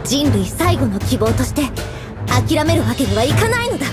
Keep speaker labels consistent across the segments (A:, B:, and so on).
A: 人類最後の希望として諦めるわけにはいかないのだ。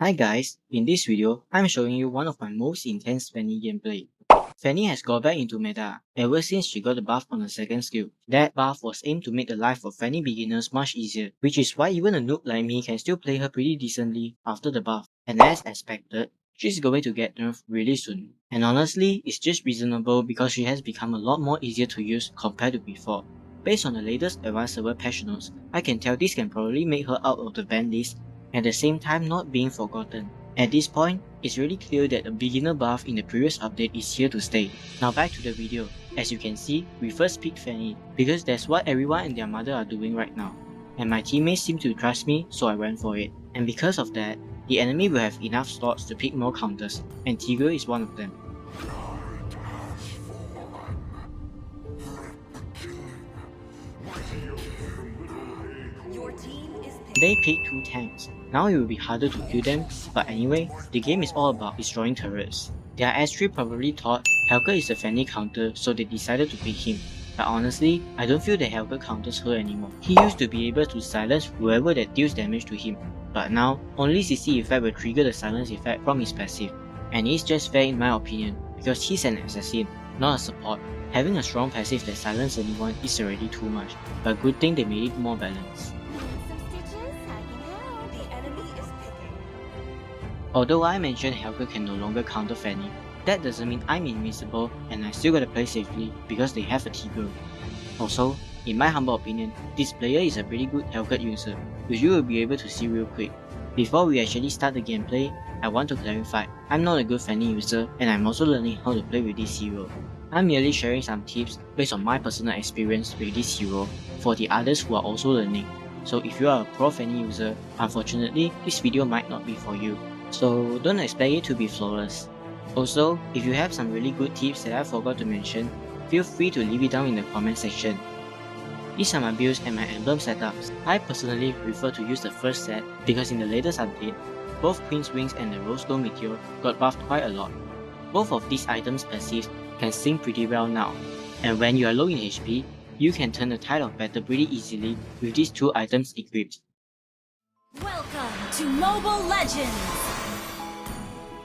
B: Hi guys, in this video, I'm showing you one of my most intense Fanny gameplay. Fanny has got back into meta ever since she got the buff on her second skill. That buff was aimed to make the life of Fanny beginners much easier, which is why even a noob like me can still play her pretty decently after the buff. And as expected, she's going to get nerfed really soon. And honestly, it's just reasonable because she has become a lot more easier to use compared to before. Based on the latest advanced server patch notes, I can tell this can probably make her out of the ban list, at the same time not being forgotten. At this point, it's really clear that the beginner buff in the previous update is here to stay. Now back to the video. As you can see, we first picked Fanny, because that's what everyone and their mother are doing right now. And my teammates seem to trust me, so I went for it. And because of that, the enemy will have enough slots to pick more counters, and Tigre is one of them. They picked 2 tanks. Now it will be harder to kill them, but anyway, the game is all about destroying turrets. Their S3 probably thought Helker is a Fanny counter, so they decided to pick him. But honestly, I don't feel that Helker counters her anymore. He used to be able to silence whoever that deals damage to him, but now, only CC effect will trigger the silence effect from his passive. And it's just fair in my opinion, because he's an assassin, not a support. Having a strong passive that silences anyone is already too much, but good thing they made it more balanced. Although I mentioned Helker can no longer counter Fanny, that doesn't mean I'm invincible and I still gotta play safely because they have a Tigre. Also, in my humble opinion, this player is a pretty good Helker user, which you will be able to see real quick. Before we actually start the gameplay, I want to clarify, I'm not a good Fanny user and I'm also learning how to play with this hero. I'm merely sharing some tips based on my personal experience with this hero for the others who are also learning. So if you are a pro Fanny user, unfortunately, this video might not be for you. So don't expect it to be flawless. Also, if you have some really good tips that I forgot to mention, feel free to leave it down in the comment section. These are my builds and my emblem setups. I personally prefer to use the first set because in the latest update, both Queen's Wings and the Rose Gold Meteor got buffed quite a lot. Both of these items' passives can sing pretty well now, and when you are low in HP, you can turn the tide of battle pretty easily with these 2 items equipped.
A: Welcome to Mobile Legends!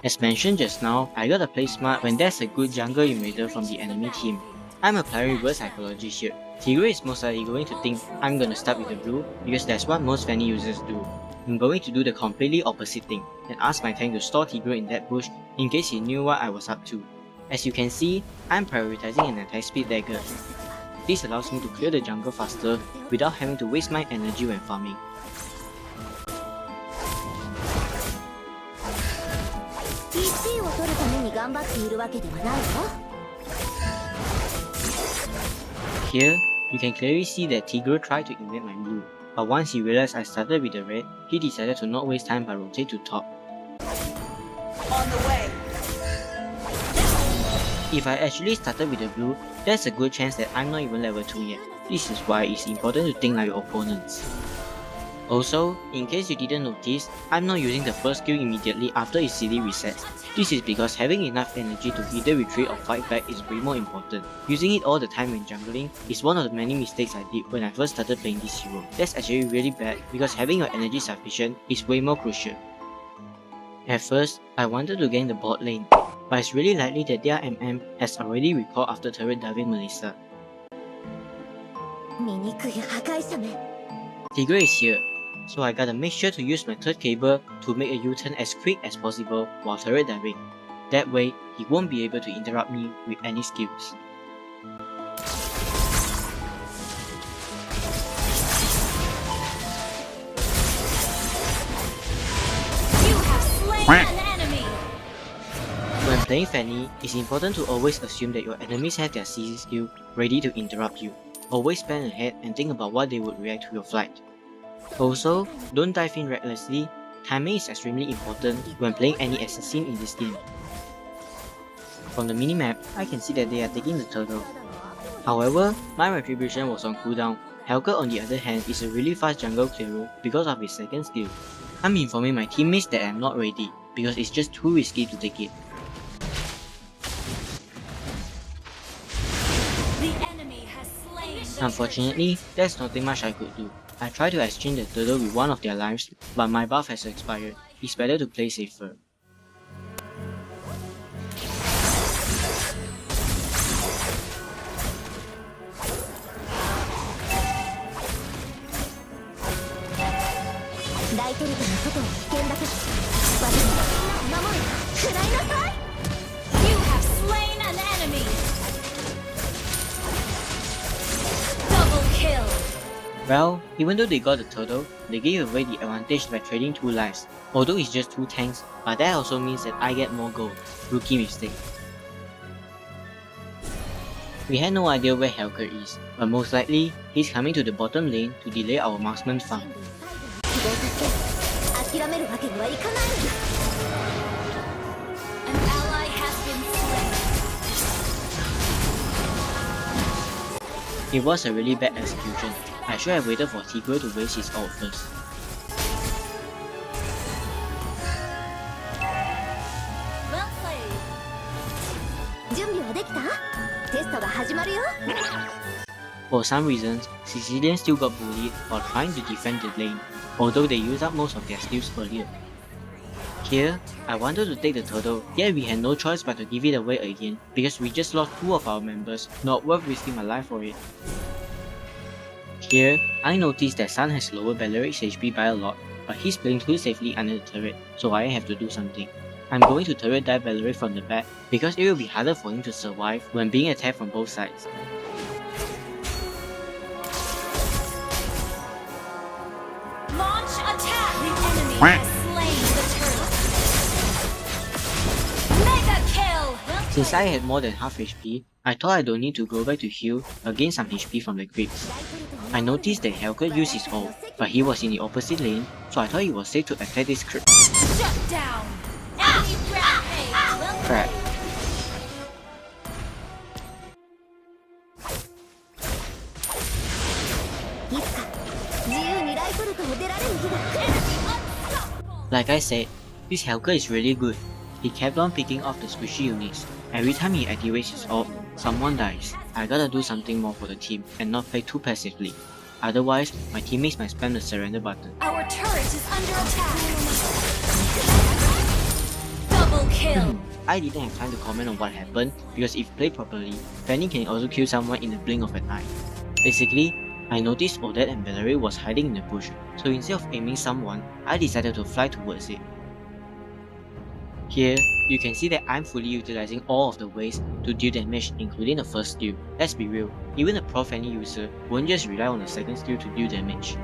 B: As mentioned just now, I gotta play smart when there's a good jungle invader from the enemy team. I'm applying reverse psychology here. Tigre is most likely going to think I'm gonna start with the blue because that's what most Fanny users do. I'm going to do the completely opposite thing and ask my tank to store Tigre in that bush in case he knew what I was up to. As you can see, I'm prioritizing an attack speed dagger. This allows me to clear the jungle faster without having to waste my energy when farming. Here, you can clearly see that Tigre tried to invade my blue, but once he realized I started with the red, he decided to not waste time but rotate to top.
C: On the way.
B: If I actually started with the blue, there's a good chance that I'm not even level 2 yet. This is why it's important to think like your opponents. Also, in case you didn't notice, I'm not using the first skill immediately after it CD resets. This is because having enough energy to either retreat or fight back is way more important. Using it all the time when jungling is one of the many mistakes I did when I first started playing this hero. That's actually really bad because having your energy sufficient is way more crucial. At first, I wanted to gain the bot lane, but it's really likely that their MM has already recalled after turret diving Melissa. Tigre is here, so I gotta make sure to use my third cable to make a U-turn as quick as possible while turret diving. That way, he won't be able to interrupt me with any skills.
C: You have slain an enemy.
B: When playing Fanny, it's important to always assume that your enemies have their CC skill ready to interrupt you. Always plan ahead and think about what they would react to your flight. Also, don't dive in recklessly. Timing is extremely important when playing any assassin in this game. From the minimap, I can see that they are taking the turtle. However, my Attribution was on cooldown. Helker on the other hand is a really fast jungle clearer because of his second skill. I'm informing my teammates that I'm not ready because it's just too risky to take it.
C: The enemy has slain.
B: Unfortunately, there's nothing much I could do. I tried to exchange the turtle with one of their lives, but my buff has expired. It's better to play safer.
C: You have slain an enemy. Double kill.
B: Well, even though they got the turtle, they gave away the advantage by trading 2 lives. Although it's just 2 tanks, but that also means that I get more gold. Rookie mistake. We had no idea where Helker is, but most likely, he's coming to the bottom lane to delay our marksman farm.
C: An ally has been slain.
B: It was a really bad execution. I should have waited for Tigre to waste his ult first.
C: Well played.
B: For some reasons, Sicilians still got bullied while trying to defend the lane, although they used up most of their skills earlier. Here, I wanted to take the turtle, yet we had no choice but to give it away again because we just lost 2 of our members, not worth risking my life for it. Here, I noticed that Sun has lower Baleric's HP by a lot, but he's playing too safely under the turret, so I have to do something. I'm going to turret dive Baleric from the back because it will be harder for him to survive when being attacked from both sides.
C: Launch attack. The enemy has slain the turtle. Mega kill.
B: Since I had more than half HP, I thought I don't need to go back to heal or gain some HP from the creeps. I noticed that Helker used his ult, but he was in the opposite lane, so I thought it was safe to attack this creep.
C: Shut down. Enemy rampage. Well
B: Crap. Like I said, this Helker is really good. He kept on picking off the squishy units. Every time he activates his ult, someone dies. I gotta do something more for the team and not play too passively. Otherwise, my teammates might spam the surrender button.
C: Our turret is under attack. Double kill.
B: I didn't have time to comment on what happened because if played properly, Fanny can also kill someone in the blink of an eye. Basically, I noticed Odette and Baleric was hiding in the bush, so instead of aiming someone, I decided to fly towards it. Here, you can see that I'm fully utilizing all of the ways to deal damage, including the first skill. Let's be real, even a pro Fanny user won't just rely on the second skill to deal damage.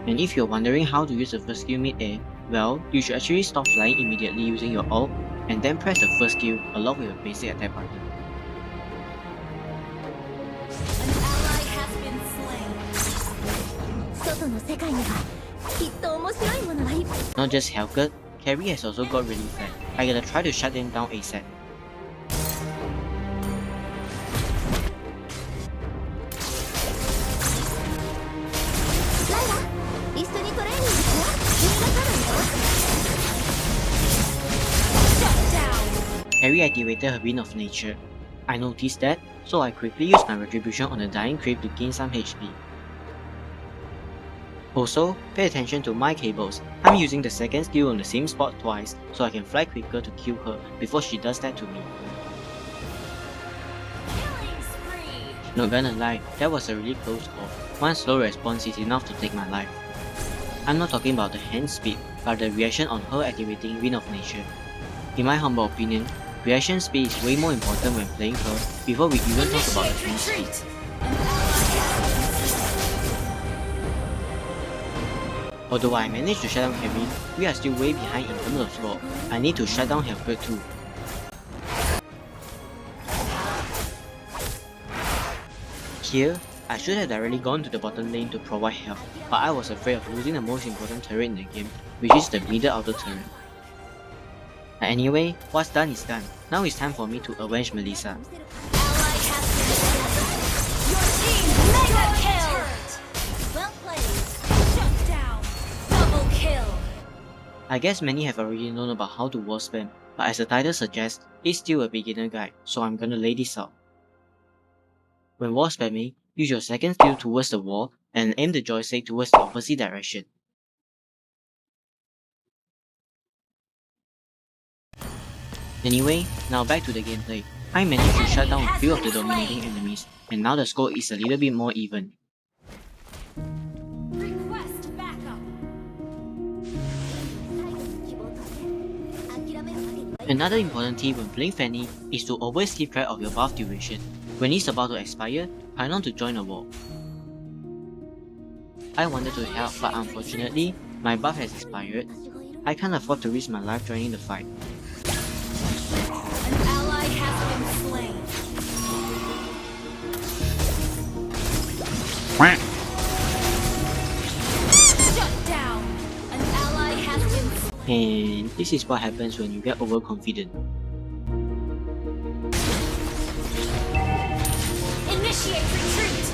B: And if you're wondering how to use the first skill mid-air, well, you should actually stop flying immediately using your ult, and then press the first skill along with a basic attack button.
C: An ally has been slain.
B: Not just Helker, Carry has also got really fat. I gotta try to shut them down ASAP. Carry activated her Wind of Nature. I noticed that, so I quickly used my Retribution on the dying creep to gain some HP. Also, pay attention to my cables. I'm using the second skill on the same spot twice, so I can fly quicker to kill her before she does that to me.
C: Killing spree.
B: Not gonna lie, that was a really close call. One slow response is enough to take my life. I'm not talking about the hand speed, but the reaction on her activating Wind of Nature. In my humble opinion, Reaction speed is way more important when playing her before we even talk about attack speed. Although I managed to shut down Heavy, we are still way behind in terms of score. I need to shut down Helper too. Here, I should have directly gone to the bottom lane to provide help, but I was afraid of losing the most important turret in the game, which is the middle outer turret. But anyway, what's done is done. Now it's time for me to avenge Melissa. I guess many have already known about how to wall spam, but as the title suggests, it's still a beginner guide, so I'm gonna lay this out. When wall spamming, use your second skill towards the wall and aim the joystick towards the opposite direction. Anyway, now back to the gameplay. I managed to shut down a few of the dominating enemies, and now the score is a little bit more even.
C: Request backup.
B: Another important tip when playing Fanny is to always keep track of your buff duration. When it's about to expire, try not to join a wall. I wanted to help, but unfortunately, my buff has expired. I can't afford to risk my life joining the fight.
C: An ally has been slain. Shut down. An ally has been slain.
B: And this is what happens when you get overconfident.
C: Initiate retreat.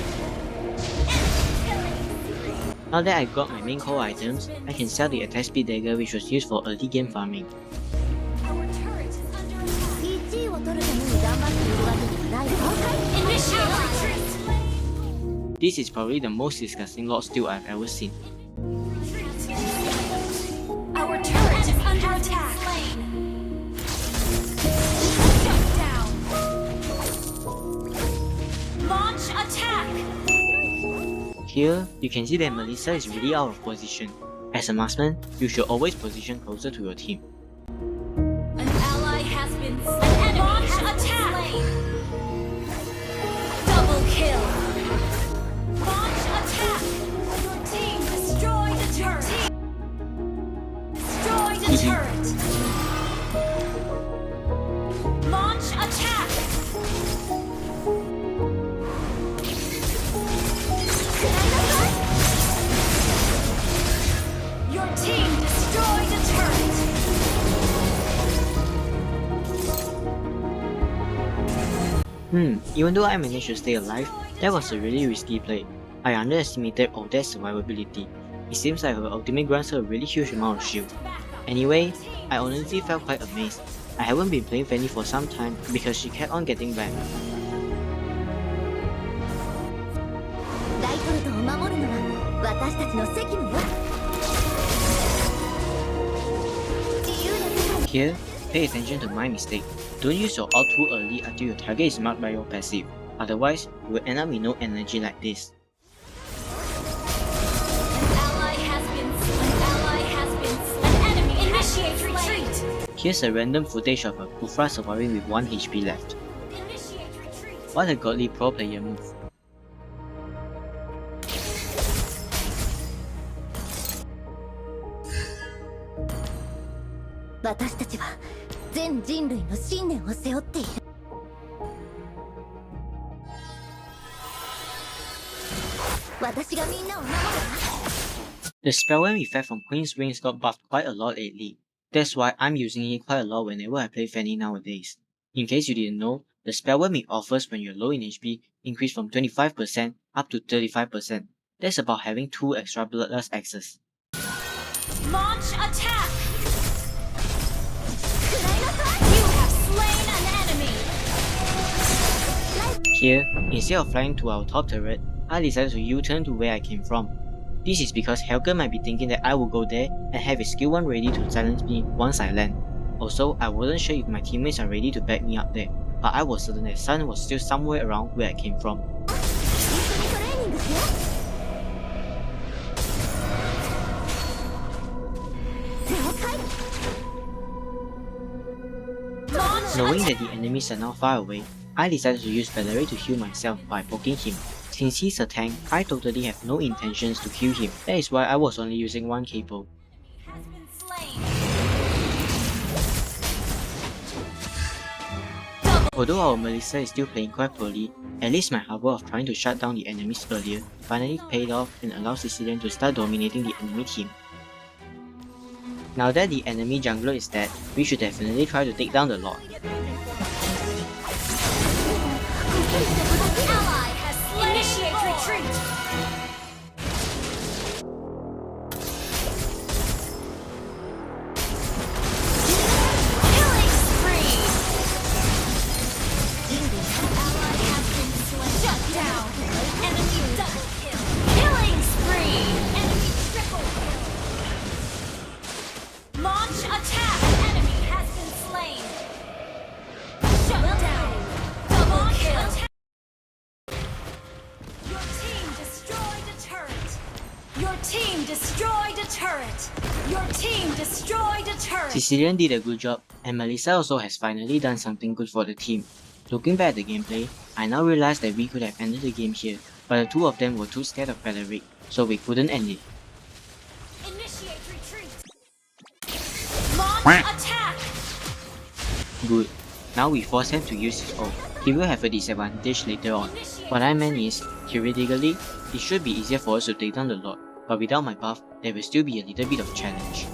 B: Now that I got my main core items, I can sell the attack speed dagger which was used for early game farming.
C: Our turret is under attack. Initiate retreat.
B: This is probably the most disgusting Lord Steal I've ever seen.
C: Our turret is under attack. Shut down. Launch attack.
B: Here, you can see that Melissa is really out of position. As a marksman, you should always position closer to your team.
C: An ally has been slain. Launch attack. Double kill. Launch attack. Your team destroyed the turret. Destroy the turret. Launch attack. Your team destroyed the turret.
B: Even though I managed to stay alive, that was a really risky play. I underestimated all that survivability. It seems like her ultimate grants her a really huge amount of shield. Anyway, I honestly felt quite amazed. I haven't been playing Fanny for some time because she kept on getting back. Here, pay attention to my mistake. Don't use your ult too early until your target is marked by your passive. Otherwise, you will end up with no energy like this.
C: An enemy initiate retreat.
B: Here's a random footage of a Kufra surviving with 1 HP left.
C: Initiate retreat.
B: What a godly pro player move. The spellworm effect from Queen's Wings got buffed quite a lot lately. That's why I'm using it quite a lot whenever I play Fanny nowadays. In case you didn't know, the spellworm it offers when you're low in HP increased from 25% up to 35%. That's about having 2 extra bloodlust axes.
C: Launch attack. You have slain an enemy.
B: Here, instead of flying to our top turret, I decided to U-turn to where I came from. This is because Helga might be thinking that I will go there and have his skill 1 ready to silence me once I land. Also, I wasn't sure if my teammates are ready to back me up there, but I was certain that Sun was still somewhere around where I came from.
C: Launch
B: Knowing that the enemies are now far away, I decided to use Valerie to heal myself by poking him. Since he's a tank, I totally have no intentions to kill him. That is why I was only using one cable.
C: Has been slain.
B: Although our Melissa is still playing quite poorly, at least my harbor of trying to shut down the enemies earlier finally paid off and allowed Sicilian to start dominating the enemy team. Now that the enemy jungler is dead, we should definitely try to take down the Lord.
C: Ally has slain. Initiate retreat. Killing spree. Ally has been slain. Shut down. Enemy double kill. Killing spree. Enemy triple kill. Launch attack. Enemy has been slain. Shut down. Double kill. Your team destroyed a turret. Your team destroyed a turret. Your team destroyed a turret.
B: Sicilian did a good job, and Melissa also has finally done something good for the team. Looking back at the gameplay, I now realize that we could have ended the game here, but the two of them were too scared of Valerie, so we couldn't end it.
C: Initiate retreat. Launch attack.
B: Good. Now we force him to use his ult. He will have a disadvantage later on. What I meant is, theoretically, it should be easier for us to take down the Lord, but without my buff, there will still be a little bit of challenge.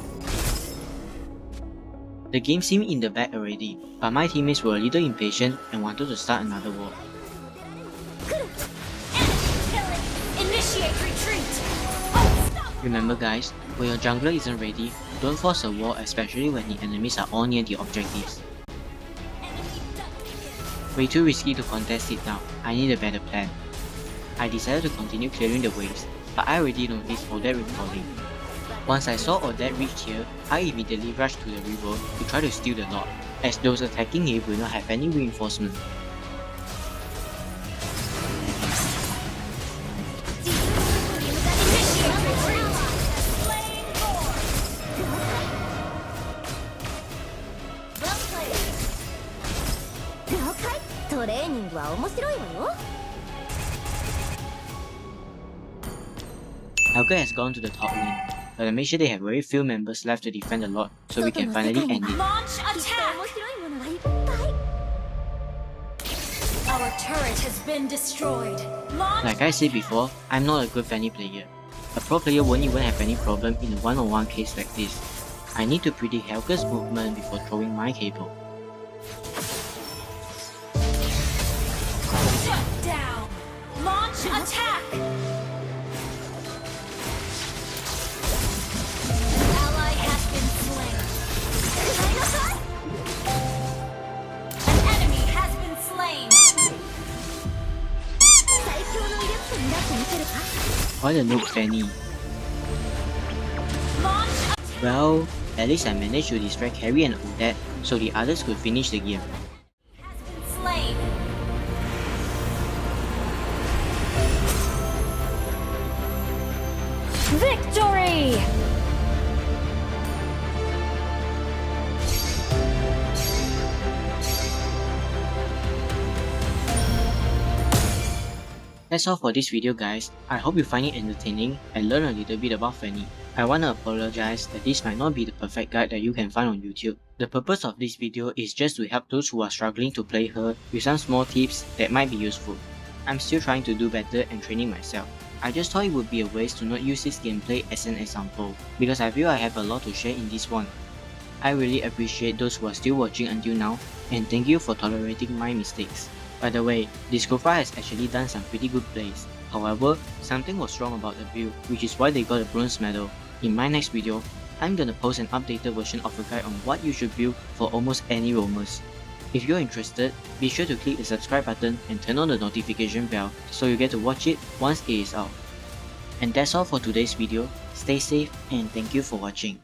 B: The game seemed in the bag already, but my teammates were a little impatient and wanted to start another war.
C: Enemy killing. Initiate retreat. Unstoppable.
B: Remember guys, when your jungler isn't ready, don't force a war, especially when the enemies are all near the objectives.
C: Enemy double kill.
B: Way too risky to contest it now, I need a better plan. I decided to continue clearing the waves, but I already noticed Odette recalling. Once I saw Odette reach here, I immediately rushed to the river to try to steal the Lord, as those attacking it will not have any reinforcement.
C: Initiate retreat. Slain Lord.
A: Well played. 了解。トレーニングは面白いわよ。
B: Helga has gone to the top lane, but I made sure they have very few members left to defend the Lord, so we can finally end it.
C: Launch
A: きっと
C: attack.
A: 面白いものがいっぱい。
C: Our turret has been destroyed. Launch.
B: Like I said before, I'm not a good Fanny player. A pro player won't even have any problem in a one-on-one case like this. I need to predict Helga's movement before throwing my cable.
C: Shut down. Launch attack. Ally has been slain. An enemy has been slain.
A: 最強の威力とになってみせるか。
B: What a noob Fanny.
C: Launch attack.
B: Well, at least I managed to distract Carrie and Odette so the others could finish the game.
C: Has been slain. Victory!
B: That's all for this video guys. I hope you find it entertaining and learn a little bit about Fanny. I wanna apologize that this might not be the perfect guide that you can find on YouTube. The purpose of this video is just to help those who are struggling to play her with some small tips that might be useful. I'm still trying to do better and training myself. I just thought it would be a waste to not use this gameplay as an example, because I feel I have a lot to share in this one. I really appreciate those who are still watching until now, and thank you for tolerating my mistakes. By the way, this Discofa has actually done some pretty good plays. However, something was wrong about the build, which is why they got a bronze medal. In my next video, I'm gonna post an updated version of a guide on what you should build for almost any roamers. If you're interested, be sure to click the subscribe button and turn on the notification bell so you get to watch it once it is out. And that's all for today's video. Stay safe and thank you for watching.